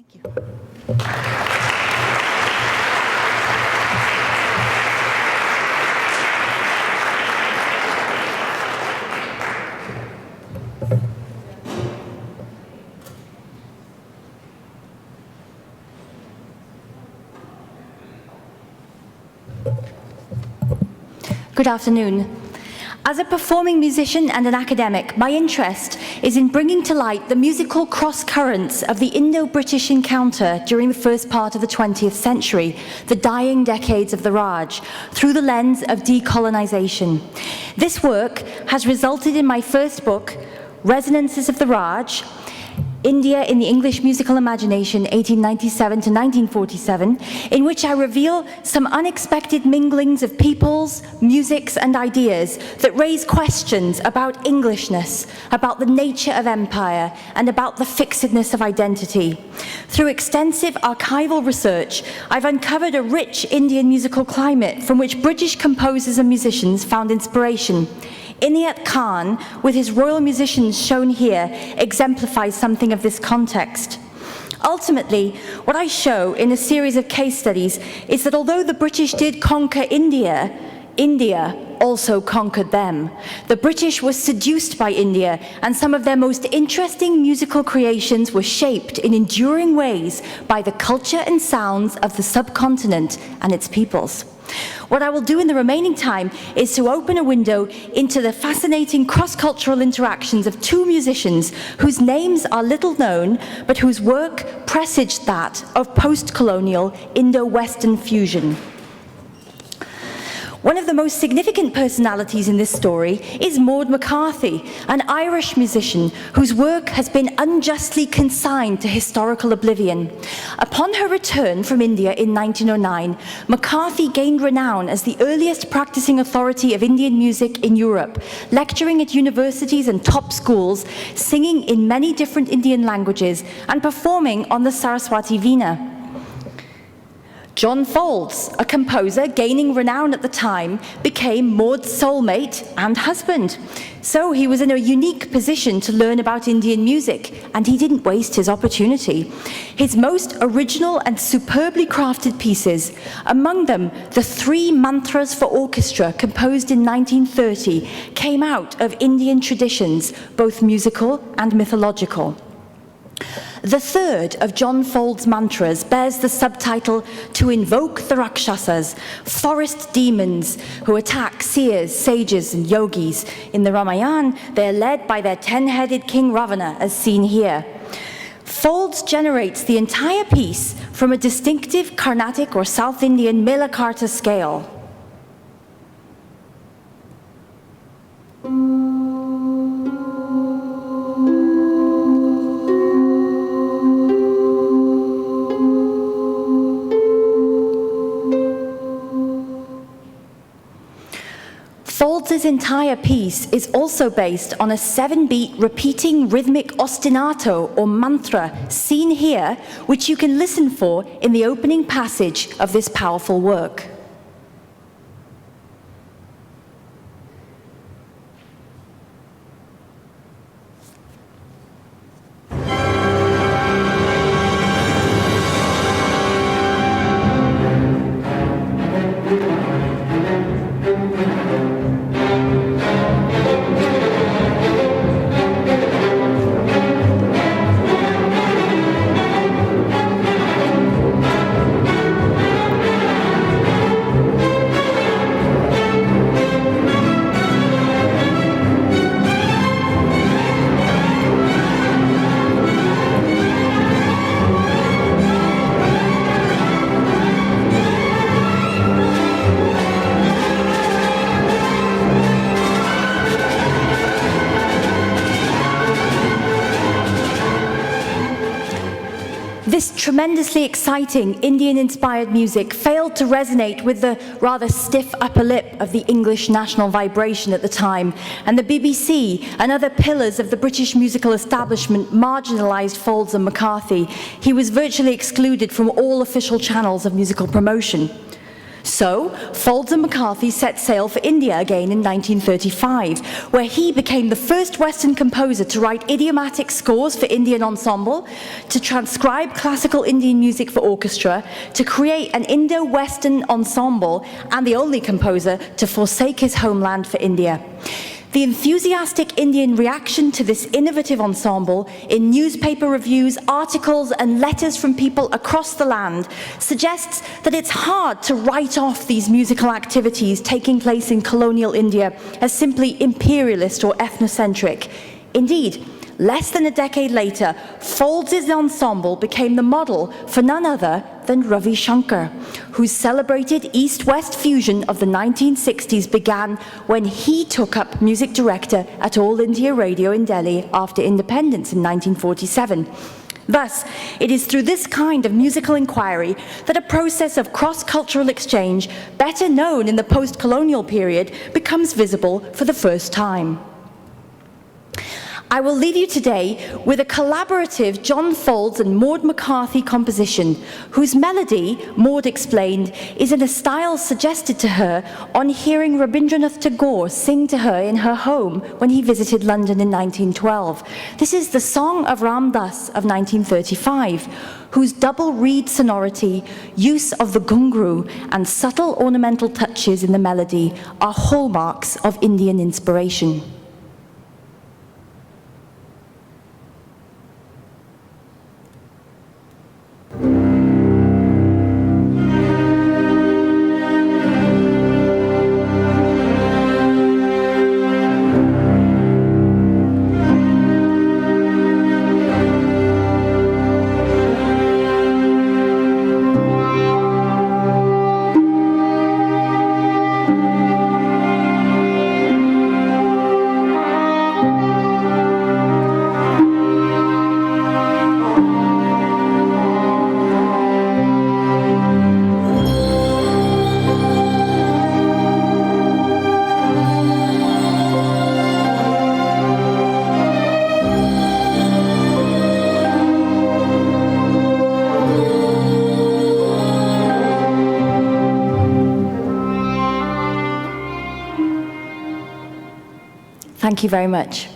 Thank you. Good afternoon. As a performing musician and an academic, my interest is in bringing to light the musical cross-currents of the Indo-British encounter during the first part of the 20th century, the dying decades of the Raj, through the lens of decolonization. This work has resulted in my first book, Resonances of the Raj, India in the English Musical Imagination, 1897 to 1947, in which I reveal some unexpected minglings of peoples, musics, and ideas that raise questions about Englishness, about the nature of empire, and about the fixedness of identity. Through extensive archival research, I've uncovered a rich Indian musical climate from which British composers and musicians found inspiration. Inayat Khan, with his royal musicians shown here, exemplifies something of this context. Ultimately, what I show in a series of case studies is that although the British did conquer India, India also conquered them. The British were seduced by India, and some of their most interesting musical creations were shaped in enduring ways by the culture and sounds of the subcontinent and its peoples. What I will do in the remaining time is to open a window into the fascinating cross-cultural interactions of two musicians whose names are little known, but whose work presaged that of post-colonial Indo-Western fusion. One of the most significant personalities in this story is Maud McCarthy, an Irish musician whose work has been unjustly consigned to historical oblivion. Upon her return from India in 1909, McCarthy gained renown as the earliest practicing authority of Indian music in Europe, lecturing at universities and top schools, singing in many different Indian languages, and performing on the Saraswati Veena. John Folds, a composer gaining renown at the time, became Maud's soulmate and husband. So he was in a unique position to learn about Indian music, and he didn't waste his opportunity. His most original and superbly crafted pieces, among them the 3 mantras for orchestra composed in 1930, came out of Indian traditions, both musical and mythological. The third of John Folds' mantras bears the subtitle, "To Invoke the Rakshasas," forest demons who attack seers, sages, and yogis. In the Ramayana, they are led by their 10-headed king Ravana, as seen here. Folds generates the entire piece from a distinctive Carnatic or South Indian Melakarta scale. Folds' entire piece is also based on a 7-beat repeating rhythmic ostinato or mantra seen here, which you can listen for in the opening passage of this powerful work. This tremendously exciting Indian-inspired music failed to resonate with the rather stiff upper lip of the English national vibration at the time, and the BBC and other pillars of the British musical establishment marginalised Folds and McCarthy. He was virtually excluded from all official channels of musical promotion. So, Folds and McCarthy set sail for India again in 1935, where he became the first Western composer to write idiomatic scores for Indian ensemble, to transcribe classical Indian music for orchestra, to create an Indo-Western ensemble, and the only composer to forsake his homeland for India. The enthusiastic Indian reaction to this innovative ensemble in newspaper reviews, articles, and letters from people across the land suggests that it's hard to write off these musical activities taking place in colonial India as simply imperialist or ethnocentric. Indeed, less than a decade later, Folds' ensemble became the model for none other than Ravi Shankar, whose celebrated East-West fusion of the 1960s began when he took up music director at All India Radio in Delhi after independence in 1947. Thus, it is through this kind of musical inquiry that a process of cross-cultural exchange, better known in the post-colonial period, becomes visible for the first time. I will leave you today with a collaborative John Folds and Maud McCarthy composition, whose melody, Maud explained, is in a style suggested to her on hearing Rabindranath Tagore sing to her in her home when he visited London in 1912. This is the Song of Ram Das of 1935, whose double reed sonority, use of the ghungru, and subtle ornamental touches in the melody are hallmarks of Indian inspiration. Thank you very much.